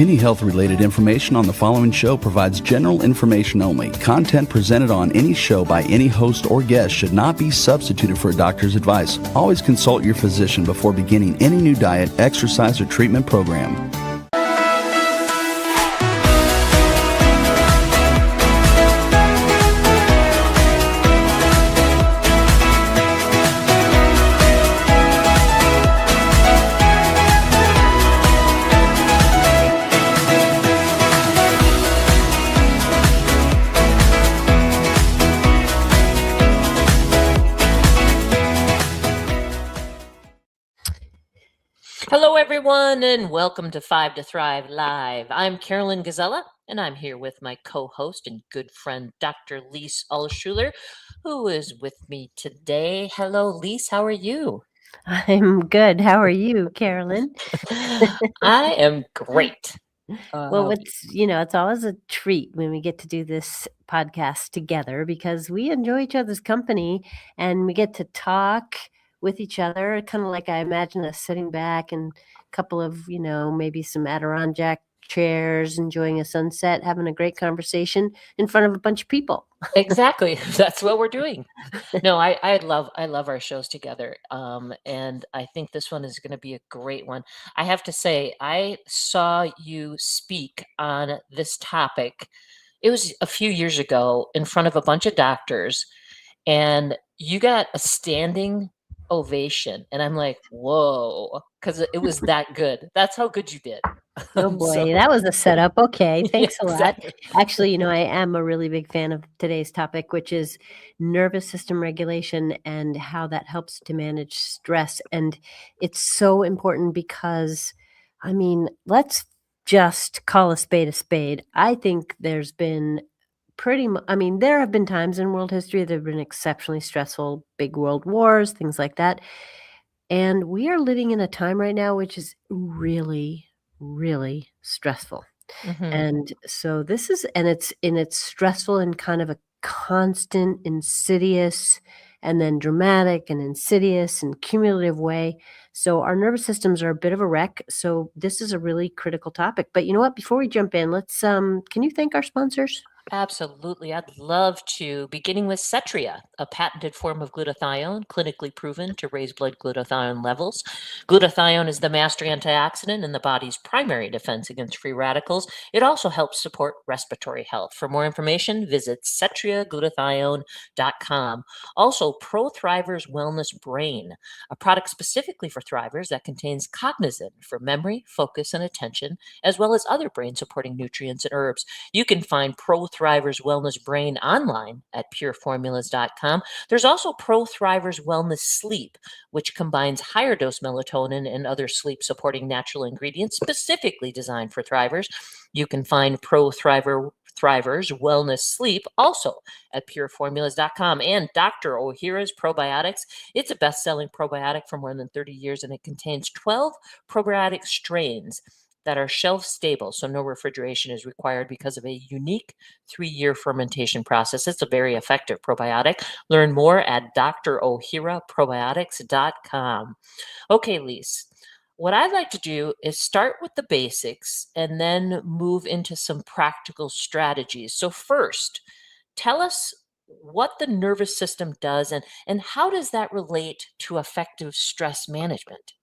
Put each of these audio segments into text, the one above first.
Any health-related information on the following show provides general information only. Content presented on any show by any host or guest should not be substituted for a doctor's advice. Always consult your physician before beginning any new diet, exercise, or treatment program. Hello, everyone, and welcome to 5 to Thrive Live. I'm Karolyn Gazella, and I'm here with my co-host and good friend, Dr. Lise Alschuler, who is with me today. Hello, Lise. How are you? I'm good. How are you, Karolyn? I am great. Well, it's always a treat when we get to do this podcast together because we enjoy each other's company and we get to talk with each other, kind of like I imagine us sitting back and a couple of, maybe some Adirondack chairs, enjoying a sunset, having a great conversation in front of a bunch of people. Exactly. That's what we're doing. No, I love our shows together. And I think this one is going to be a great one. I have to say, I saw you speak on this topic. It was a few years ago in front of a bunch of doctors, and you got a standing ovation. And I'm like, whoa, because it was that good. That's how good you did. Oh boy, that was a setup. Okay, thanks a lot. Exactly. Actually, I am a really big fan of today's topic, which is nervous system regulation and how that helps to manage stress. And it's so important because, let's just call a spade a spade. I think there's been there have been times in world history that have been exceptionally stressful, big world wars, things like that. And we are living in a time right now which is really, really stressful. Mhm. And so it's stressful in kind of a constant, insidious, and then dramatic and insidious and cumulative way. So our nervous systems are a bit of a wreck. So this is a really critical topic. But you know what? Before we jump in, can you thank our sponsors? Absolutely. I'd love to, beginning with Cetria, a patented form of glutathione, clinically proven to raise blood glutathione levels. Glutathione is the master antioxidant and the body's primary defense against free radicals. It also helps support respiratory health. For more information, visit cetriaglutathione.com. Also, Pro Thrivers Wellness Brain, a product specifically for thrivers that contains cognizin for memory, focus, and attention, as well as other brain-supporting nutrients and herbs. You can find Pro Thrivers Wellness Brain online at pureformulas.com. There's also Pro Thrivers Wellness Sleep, which combines higher dose melatonin and other sleep supporting natural ingredients specifically designed for thrivers. You can find Pro Thrivers Wellness Sleep also at pureformulas.com. And Dr. Ohhira's Probiotics. It's a best-selling probiotic for more than 30 years, and it contains 12 probiotic strains that are shelf stable, so no refrigeration is required because of a unique 3-year fermentation process. It's a very effective probiotic. Learn more at drohhiraprobiotics.com. Okay, Lise, what I'd like to do is start with the basics and then move into some practical strategies. So first, tell us what the nervous system does and how does that relate to effective stress management?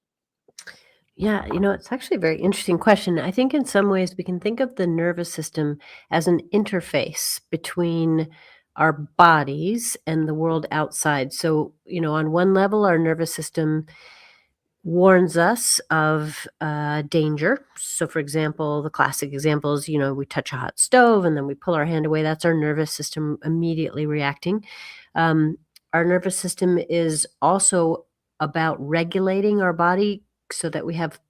Yeah, it's actually a very interesting question. I think in some ways we can think of the nervous system as an interface between our bodies and the world outside. So, on one level, our nervous system warns us of danger. So, for example, the classic example is, we touch a hot stove and then we pull our hand away. That's our nervous system immediately reacting. Our nervous system is also about regulating our body so that we have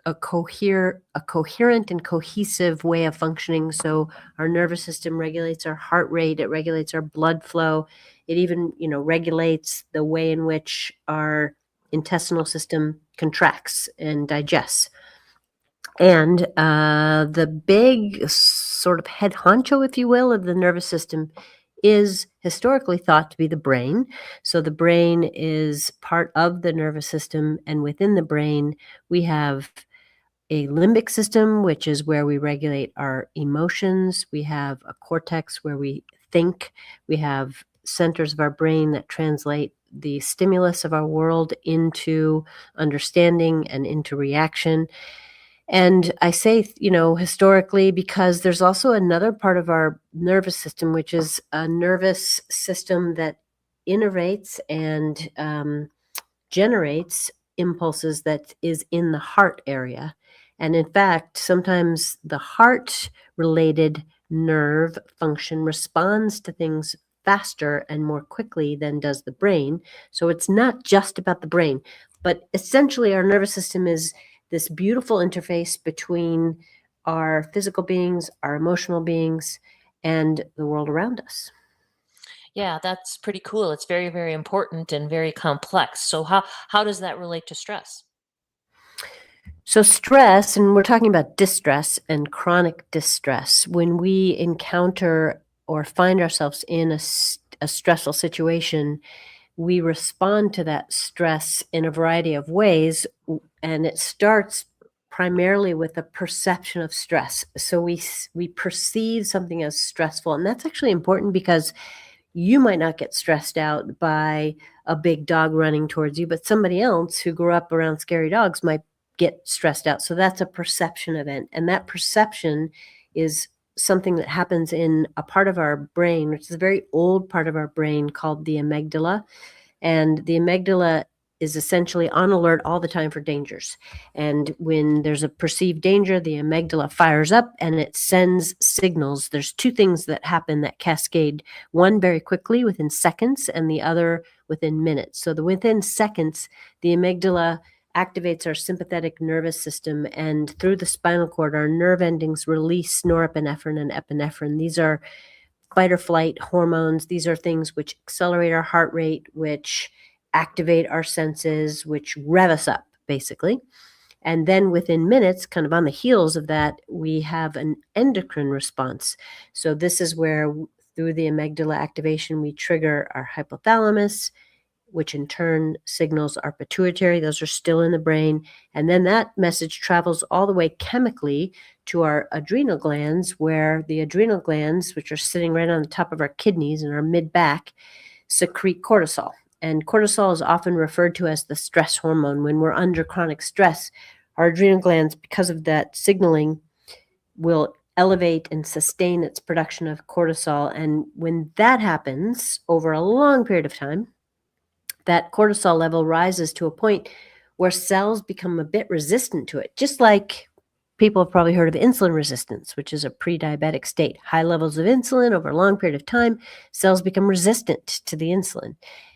a coherent and cohesive way of functioning. So our nervous system regulates our heart rate, it regulates our blood flow, it even, regulates the way in which our intestinal system contracts and digests. And the big sort of head honcho, if you will, of the nervous system is historically thought to be the brain. So the brain is part of the nervous system, and within the brain, we have a limbic system, which is where we regulate our emotions. We have a cortex where we think. We have centers of our brain that translate the stimulus of our world into understanding and into reaction. And I say, historically, because there's also another part of our nervous system, which is a nervous system that innervates and generates impulses that is in the heart area. And in fact, sometimes the heart related nerve function responds to things faster and more quickly than does the brain. So it's not just about the brain, but essentially our nervous system is this beautiful interface between our physical beings, our emotional beings, and the world around us. Yeah, that's pretty cool. It's very, very important and very complex. So how does that relate to stress? So stress, and we're talking about distress and chronic distress, when we encounter or find ourselves in a stressful situation, we respond to that stress in a variety of ways, and it starts primarily with a perception of stress. So we perceive something as stressful, and that's actually important because you might not get stressed out by a big dog running towards you, but somebody else who grew up around scary dogs might get stressed out. So that's a perception event. And that perception is something that happens in a part of our brain, which is a very old part of our brain called the amygdala. And the amygdala is essentially on alert all the time for dangers. And when there's a perceived danger, the amygdala fires up and it sends signals. There's two things that happen that cascade, one very quickly within seconds and the other within minutes. So within seconds, the amygdala activates our sympathetic nervous system, and through the spinal cord, our nerve endings release norepinephrine and epinephrine. These are fight or flight hormones. These are things which accelerate our heart rate, which activate our senses, which rev us up, basically. And then within minutes, kind of on the heels of that, we have an endocrine response. So this is where, through the amygdala activation, we trigger our hypothalamus, which in turn signals our pituitary. Those are still in the brain. And then that message travels all the way chemically to our adrenal glands, where the adrenal glands, which are sitting right on the top of our kidneys and our mid-back, secrete cortisol. And cortisol is often referred to as the stress hormone. When we're under chronic stress, our adrenal glands, because of that signaling, will elevate and sustain its production of cortisol. And when that happens over a long period of time, that cortisol level rises to a point where cells become a bit resistant to it, just like people have probably heard of insulin resistance, which is a pre-diabetic state. High levels of insulin over a long period of time, cells become resistant to the insulin,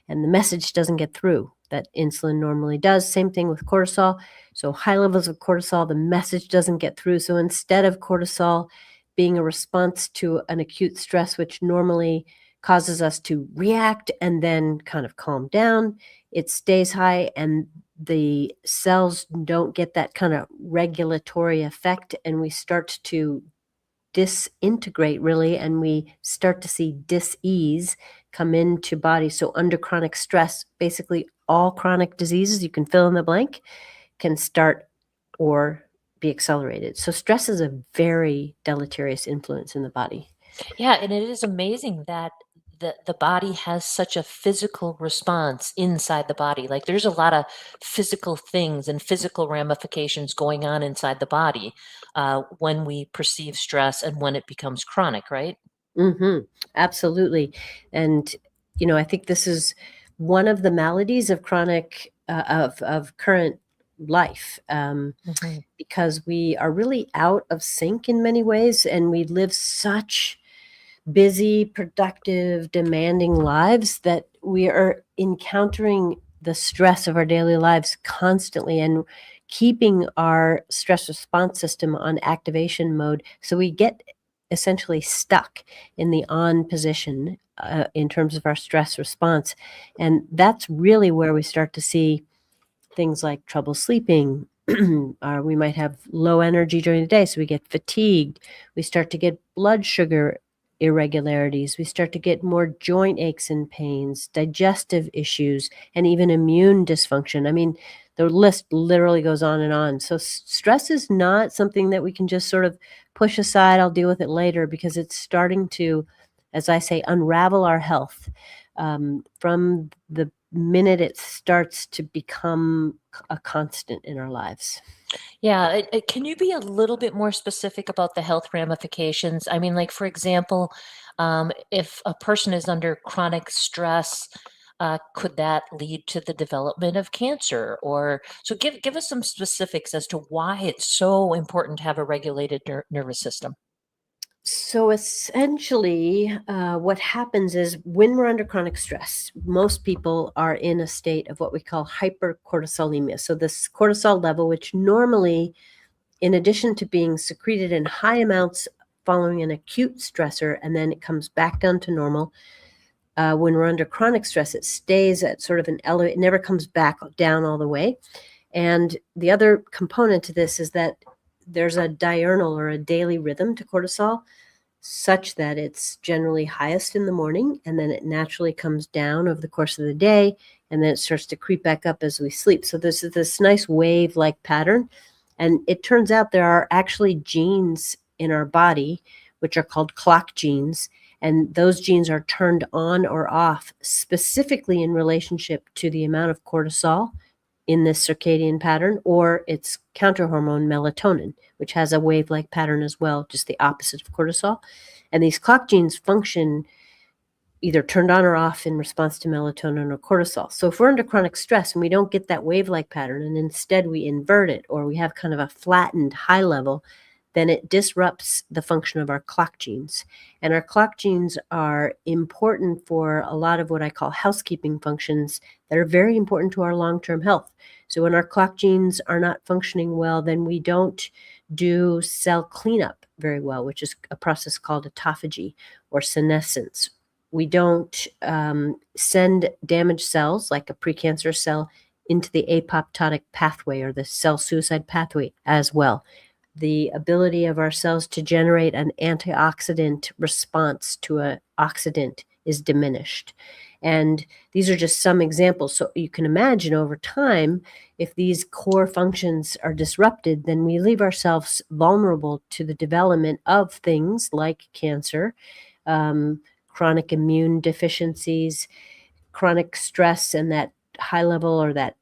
and the message doesn't get through that insulin normally does. Same thing with cortisol. So high levels of cortisol, the message doesn't get through. So instead of cortisol being a response to an acute stress, which normally causes us to react and then kind of calm down, it stays high, and the cells don't get that kind of regulatory effect, and we start to disintegrate, really, and we start to see dis-ease come into body. So under chronic stress, basically all chronic diseases, you can fill in the blank, can start or be accelerated. So stress is a very deleterious influence in the body. Yeah, and it is amazing that the body has such a physical response inside the body. Like there's a lot of physical things and physical ramifications going on inside the body when we perceive stress and when it becomes chronic, right? Absolutely. And, I think this is one of the maladies of chronic, of current life, because we are really out of sync in many ways, and we live such busy, productive, demanding lives that we are encountering the stress of our daily lives constantly and keeping our stress response system on activation mode. So we get essentially stuck in the on position in terms of our stress response. And that's really where we start to see things like trouble sleeping. Or we might have low energy during the day, so we get fatigued. We start to get blood sugar irregularities. We start to get more joint aches and pains, digestive issues, and even immune dysfunction. I mean, The list literally goes on and on. So stress is not something that we can just sort of push aside. I'll deal with it later, because it's starting to, as I say, unravel our health from the minute it starts to become a constant in our lives. Yeah, can you be a little bit more specific about the health ramifications? I mean, like, for example, if a person is under chronic stress, could that lead to the development of cancer? Or so give us some specifics as to why it's so important to have a regulated nervous system. So essentially, what happens is when we're under chronic stress, most people are in a state of what we call hypercortisolemia. So this cortisol level, which normally, in addition to being secreted in high amounts following an acute stressor, and then it comes back down to normal, when we're under chronic stress, it stays at sort of an elevate, it never comes back down all the way. And the other component to this is that there's a diurnal or a daily rhythm to cortisol, such that it's generally highest in the morning, and then it naturally comes down over the course of the day, and then it starts to creep back up as we sleep. So this is this nice wave-like pattern. And it turns out there are actually genes in our body, which are called clock genes, and those genes are turned on or off specifically in relationship to the amount of cortisol in this circadian pattern, or its counter hormone melatonin, which has a wave-like pattern as well, just the opposite of cortisol. And these clock genes function either turned on or off in response to melatonin or cortisol. So if we're under chronic stress and we don't get that wave-like pattern, and instead we invert it, or we have kind of a flattened high level, then it disrupts the function of our clock genes. And our clock genes are important for a lot of what I call housekeeping functions that are very important to our long-term health. So when our clock genes are not functioning well, then we don't do cell cleanup very well, which is a process called autophagy or senescence. We don't send damaged cells, like a precancerous cell, into the apoptotic pathway or the cell suicide pathway as well. The ability of our cells to generate an antioxidant response to an oxidant is diminished. And these are just some examples. So you can imagine over time, if these core functions are disrupted, then we leave ourselves vulnerable to the development of things like cancer, chronic immune deficiencies, chronic stress, and that high level or that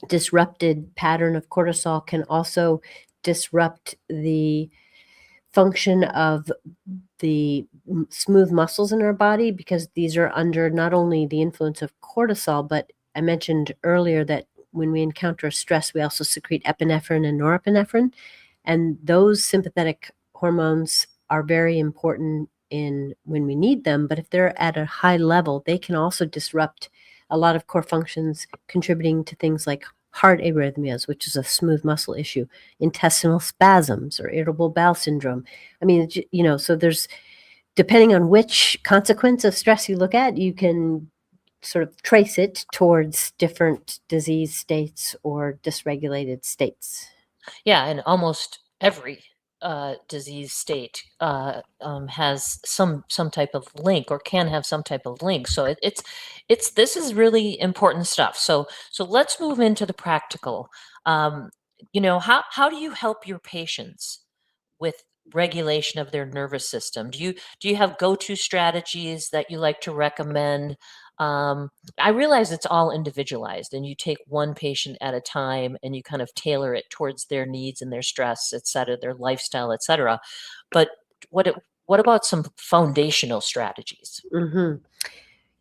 disrupted pattern of cortisol can also disrupt the function of the smooth muscles in our body, because these are under not only the influence of cortisol, but I mentioned earlier that when we encounter stress, we also secrete epinephrine and norepinephrine, and those sympathetic hormones are very important in when we need them. But if they're at a high level, they can also disrupt a lot of core functions, contributing to things like heart arrhythmias, which is a smooth muscle issue, intestinal spasms, or irritable bowel syndrome. I mean, so there's, depending on which consequence of stress you look at, you can sort of trace it towards different disease states or dysregulated states. Yeah, and almost every disease state has some type of link, or can have some type of link. So it's this is really important stuff. So let's move into the practical. How do you help your patients with regulation of their nervous system? Do you have go-to strategies that you like to recommend? I realize it's all individualized, and you take one patient at a time and you kind of tailor it towards their needs and their stress, et cetera, their lifestyle, et cetera. But what about some foundational strategies? Mm-hmm.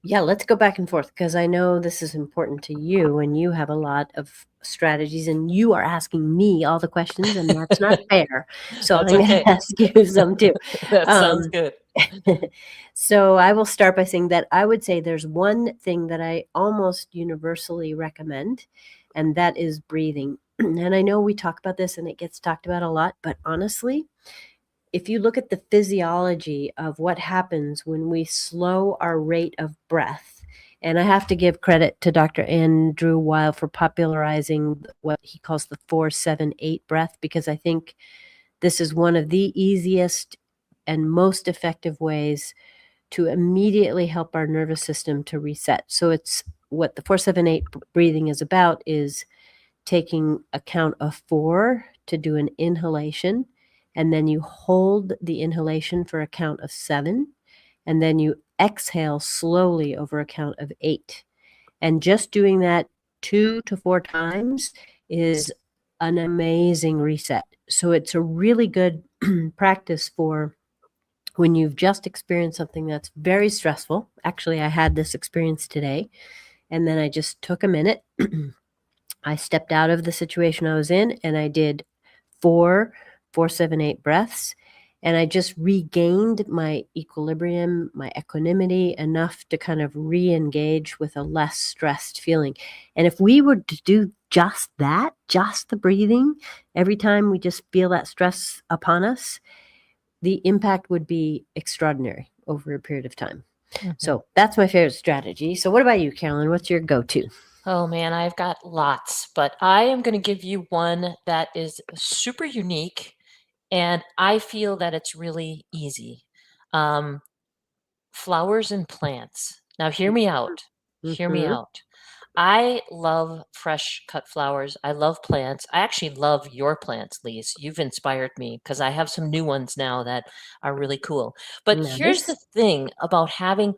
Yeah, let's go back and forth, because I know this is important to you and you have a lot of strategies and you are asking me all the questions, and that's not fair. So That's I'm going okay. to ask you some too. That sounds Um, good. so I will start by saying that I would say there's one thing that I almost universally recommend, and that is breathing. And I know we talk about this and it gets talked about a lot, but honestly, if you look at the physiology of what happens when we slow our rate of breath, and I have to give credit to Dr. Andrew Weil for popularizing what he calls the 4-7-8 breath, because I think this is one of the easiest and most effective ways to immediately help our nervous system to reset. So it's what the 4-7-8 breathing is about is taking a count of 4 to do an inhalation, and then you hold the inhalation for a count of 7, and then you exhale slowly over a count of 8. And just doing that 2 to 4 times is an amazing reset. So it's a really good practice for when you've just experienced something that's very stressful. Actually, I had this experience today, and then I just took a minute. I stepped out of the situation I was in, and I did 4-7-8 breaths, and I just regained my equilibrium, my equanimity enough to kind of re-engage with a less stressed feeling. And if we were to do just that, just the breathing, every time we just feel that stress upon us, the impact would be extraordinary over a period of time. So that's my favorite strategy. So what about you, Karolyn? What's your go-to? Oh man, I've got lots, but I am going to give you one that is super unique, and I feel that it's really easy. Um, Flowers and plants. Now, hear me out. Hear me Mhm. out. I love fresh cut flowers. I love plants. I actually love your plants, Lise. You've inspired me because I have some new ones now that are really cool. But here's the Nice. thing about having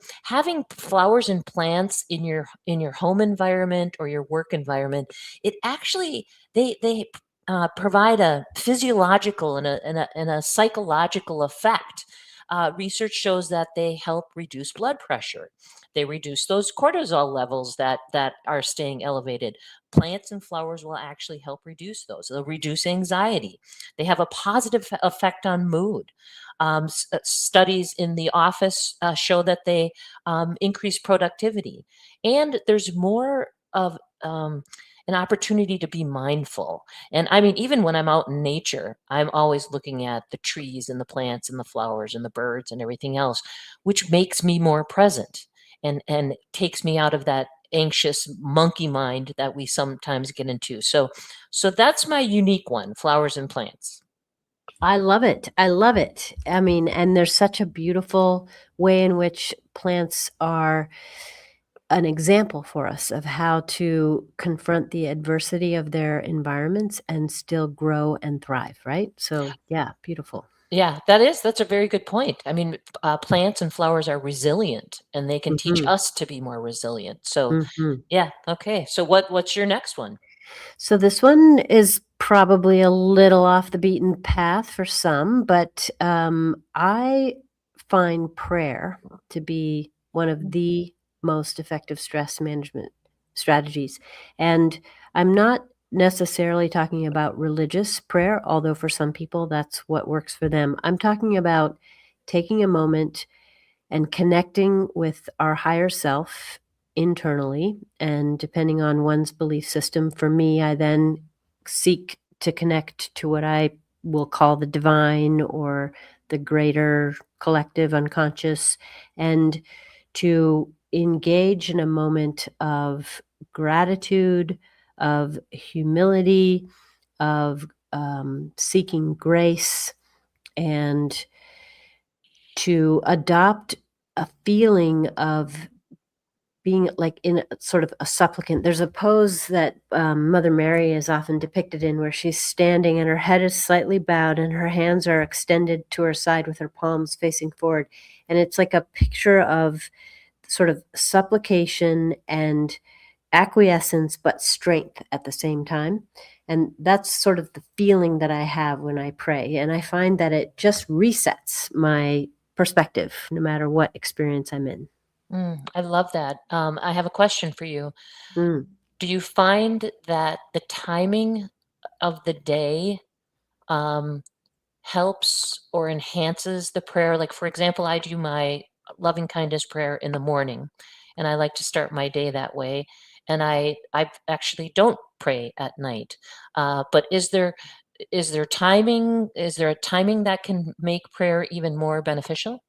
flowers and plants in your home environment or your work environment. It actually they provide a physiological and a psychological effect. Research shows that they help reduce blood pressure. They reduce those cortisol levels that are staying elevated. Plants and flowers will actually help reduce those. They'll reduce anxiety. They have a positive effect on mood. Studies in the office show that they increase productivity, and there's more of an opportunity to be mindful. And I mean, even when I'm out in nature, I'm always looking at the trees and the plants and the flowers and the birds and everything else, which makes me more present and takes me out of that anxious monkey mind that we sometimes get into. So that's my unique one, flowers and plants. I love it. I love it. I mean, and there's such a beautiful way in which plants are an example for us of how to confront the adversity of their environments and still grow and thrive, right? So, yeah, beautiful. Yeah, that's a very good point. I mean, plants and flowers are resilient, and they can teach Mhm. us to be more resilient. So, Mhm. yeah, okay. So, what's your next one? So this one is probably a little off the beaten path for some, but I find prayer to be one of the most effective stress management strategies. And I'm not necessarily talking about religious prayer, although for some people that's what works for them. I'm talking about taking a moment and connecting with our higher self internally. And depending on one's belief system, for me, I then seek to connect to what I will call the divine or the greater collective unconscious, and to engage in a moment of gratitude, of humility, of seeking grace, and to adopt a feeling of being like in a sort of a supplicant. There's a pose that Mother Mary is often depicted in where she's standing and her head is slightly bowed and her hands are extended to her side with her palms facing forward. And it's like a picture of sort of supplication and acquiescence, but strength at the same time. And that's sort of the feeling that I have when I pray. And I find that it just resets my perspective, no matter what experience I'm in. I love that. I have a question for you. Mm. Do you find that the timing of the day um, helps or enhances the prayer? Like, for example, I do my loving kindness prayer in the morning, and I like to start my day that way. And I actually don't pray at night. But is there timing? Is there a timing that can make prayer even more beneficial?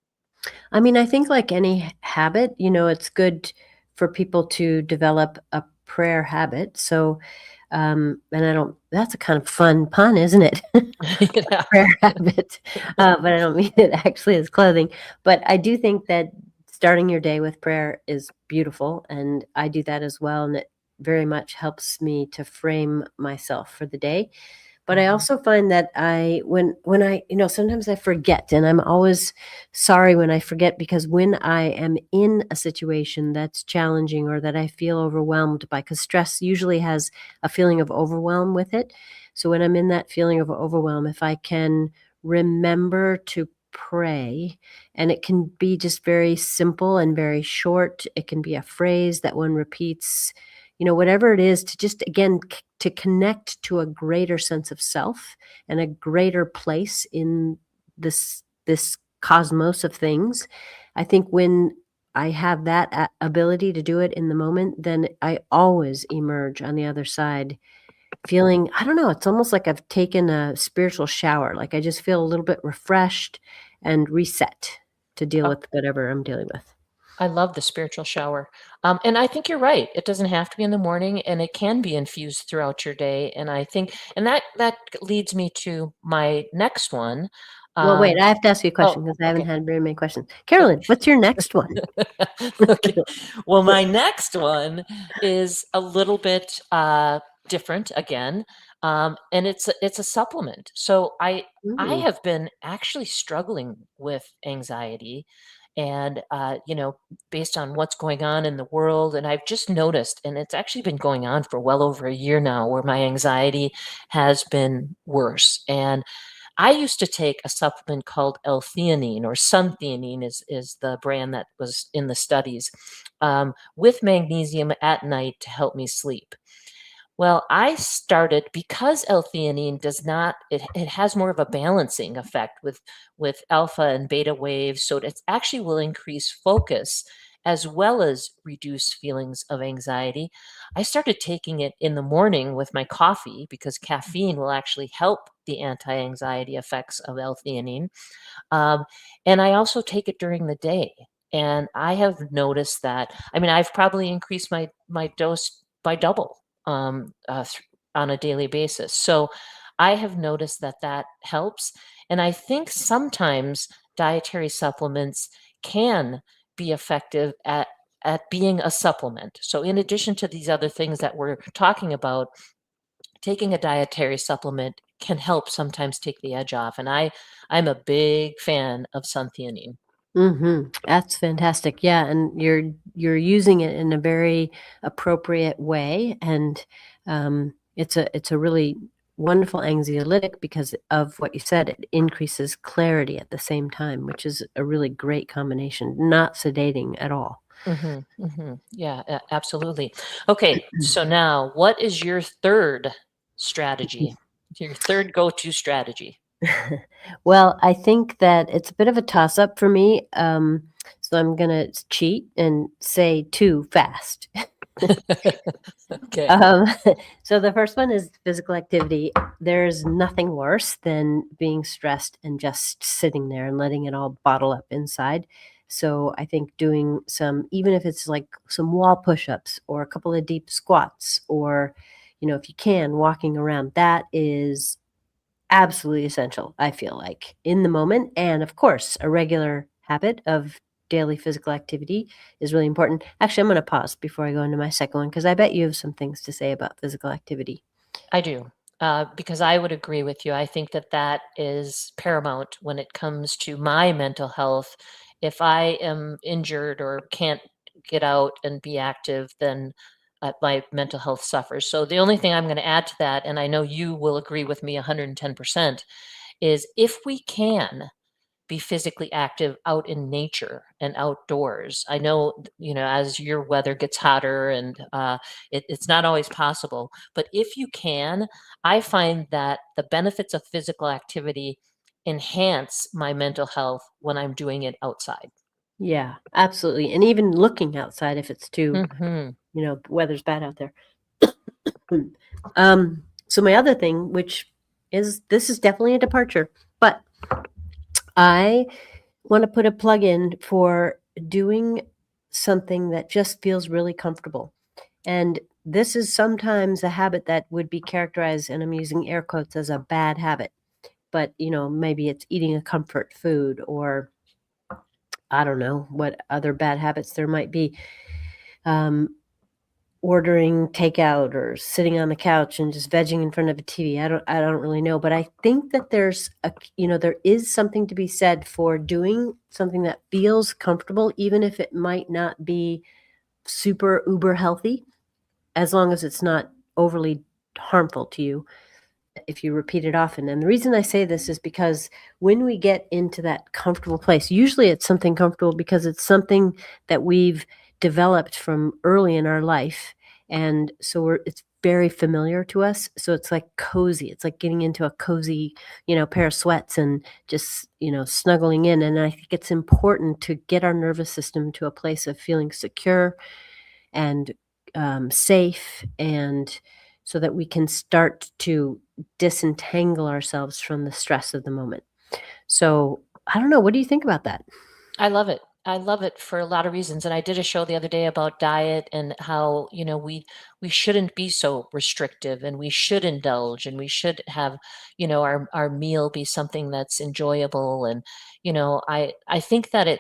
I mean, I think like any habit, it's good for people to develop a prayer habit. So, and I don't, that's a kind of fun pun, isn't it? Prayer habit. But I don't mean it actually as clothing. But I do think that starting your day with prayer is beautiful, and I do that as well, and it very much helps me to frame myself for the day. But I Mhm. also find that when I, sometimes I forget, and I'm always sorry when I forget, because when I am in a situation that's challenging or that I feel overwhelmed by, because stress usually has a feeling of overwhelm with it. So when I'm in that feeling of overwhelm, if I can remember to pray, and it can be just very simple and very short, it can be a phrase that one repeats, whatever it is, to just, again, to connect to a greater sense of self and a greater place in this cosmos of things. I think when I have that ability to do it in the moment, then I always emerge on the other side feeling, I don't know, it's almost like I've taken a spiritual shower. Like I just feel a little bit refreshed and reset to deal Oh, with whatever I'm dealing with. I love the spiritual shower. And I think you're right. It doesn't have to be in the morning, and it can be infused throughout your day. And I think, and that leads me to my next one. Well, wait, Um, I have to ask you a oh, question because I haven't okay. had very many questions. Carolyn, what's your next one? Okay. Well, my next one is a little bit different again, and it's a supplement. So I Ooh. have been actually struggling with anxiety, and based on what's going on in the world, and I've just noticed, and it's actually been going on for well over a year now, where my anxiety has been worse. And I used to take a supplement called L-theanine, or suntheanine is the brand that was in the studies, with magnesium at night to help me sleep. Well, I started because L-theanine does not, it has more of a balancing effect with alpha and beta waves, so it actually will increase focus as well as reduce feelings of anxiety. I started taking it in the morning with my coffee because caffeine will actually help the anti-anxiety effects of L-theanine. Um, and I also take it during the day. And I have noticed that, I mean, I've probably increased my dose by double on a daily basis. So I have noticed that that helps. And I think sometimes dietary supplements can be effective at being a supplement. So in addition to these other things that we're talking about, taking a dietary supplement can help sometimes take the edge off. And I'm a big fan of suntheanine. That's fantastic. Yeah, and you're using it in a very appropriate way, and it's a really wonderful anxiolytic because of what you said. It increases clarity at the same time, which is a really great combination. Not sedating at all. Yeah, absolutely. Okay, so now what is your third strategy? Your third go-to strategy? Well, I think that it's a bit of a toss-up for me. So I'm gonna cheat and say too fast. Okay. Um, so the first one is physical activity. There's nothing worse than being stressed and just sitting there and letting it all bottle up inside. So I think doing some, even if it's like some wall push-ups or a couple of deep squats, or, if you can, walking around, that is absolutely essential, I feel like, in the moment. And of course, a regular habit of daily physical activity is really important. Actually, I'm going to pause before I go into my second one because I bet you have some things to say about physical activity. I do, because I would agree with you. I think that that is paramount when it comes to my mental health. If I am injured or can't get out and be active, then my mental health suffers. So the only thing I'm going to add to that, and I know you will agree with me 110%, is if we can be physically active out in nature and outdoors. I know, as your weather gets hotter and it's not always possible, but if you can, I find that the benefits of physical activity enhance my mental health when I'm doing it outside. Yeah, absolutely. And even looking outside if it's too, Hmm. weather's bad out there. So my other thing, which is, this is definitely a departure, but I want to put a plug in for doing something that just feels really comfortable. And this is sometimes a habit that would be characterized, and I'm using air quotes, as a bad habit. But, maybe it's eating a comfort food, or I don't know what other bad habits there might be. Ordering takeout or sitting on the couch and just vegging in front of a TV. I don't really know, but I think that there is something to be said for doing something that feels comfortable, even if it might not be super uber healthy, as long as it's not overly harmful to you if you repeat it often. And the reason I say this is because when we get into that comfortable place, usually it's something comfortable because it's something that we've developed from early in our life. And so it's very familiar to us. So it's like cozy. It's like getting into a cozy, pair of sweats and just, snuggling in. And I think it's important to get our nervous system to a place of feeling secure and safe, and so that we can start to disentangle ourselves from the stress of the moment. So I don't know. What do you think about that? I love it. I love it for a lot of reasons. And I did a show the other day about diet and how, we shouldn't be so restrictive, and we should indulge, and we should have, our meal be something that's enjoyable. And, I think that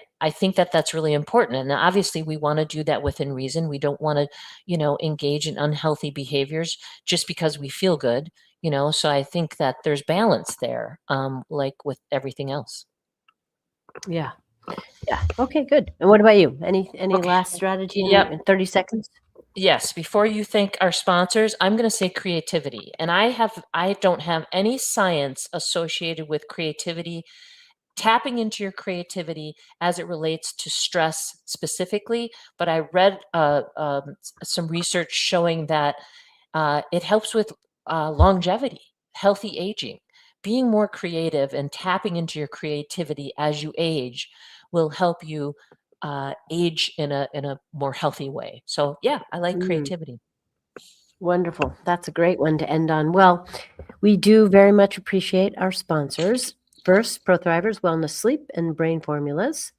that's really important. And obviously we want to do that within reason. We don't want to, engage in unhealthy behaviors just because we feel good, so I think that there's balance there, like with everything else. Yeah. Yeah. Okay, good. And what about you? Any Okay. last strategy Yep. in 30 seconds? Yes, before you thank our sponsors, I'm going to say creativity. And I don't have any science associated with creativity, tapping into your creativity as it relates to stress specifically, but I read some research showing that it helps with longevity, healthy aging. Being more creative and tapping into your creativity as you age will help you age in a more healthy way. So yeah, I like Mm, creativity. wonderful. That's a great one to end on. Well, we do very much appreciate our sponsors. First, ProThrivers Wellness Sleep and Brain Formulas.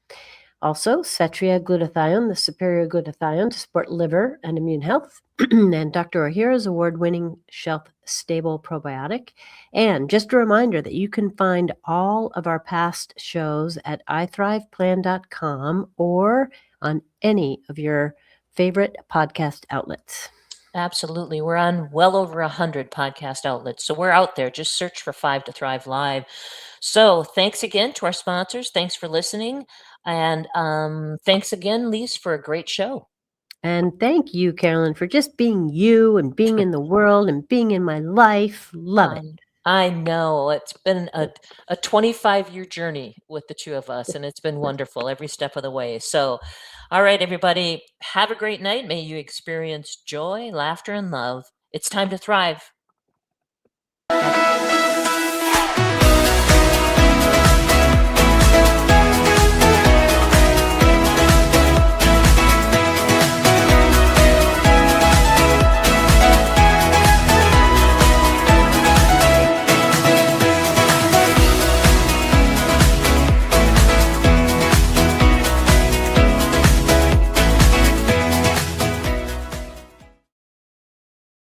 Also, Cetria glutathione, the superior glutathione to support liver and immune health, and Dr. Ohhira's award-winning shelf-stable probiotic. And just a reminder that you can find all of our past shows at ithriveplan.com or on any of your favorite podcast outlets. Absolutely. We're on well over 100 podcast outlets. So we're out there. Just search for 5 to Thrive Live. So thanks again to our sponsors. Thanks for listening. And thanks again, Lise, for a great show. And thank you, Karolyn, for just being you and being in the world and being in my life. Love it. I know. It's been a 25-year journey with the two of us, and it's been wonderful every step of the way. So, all right, everybody, have a great night. May you experience joy, laughter, and love. It's time to thrive.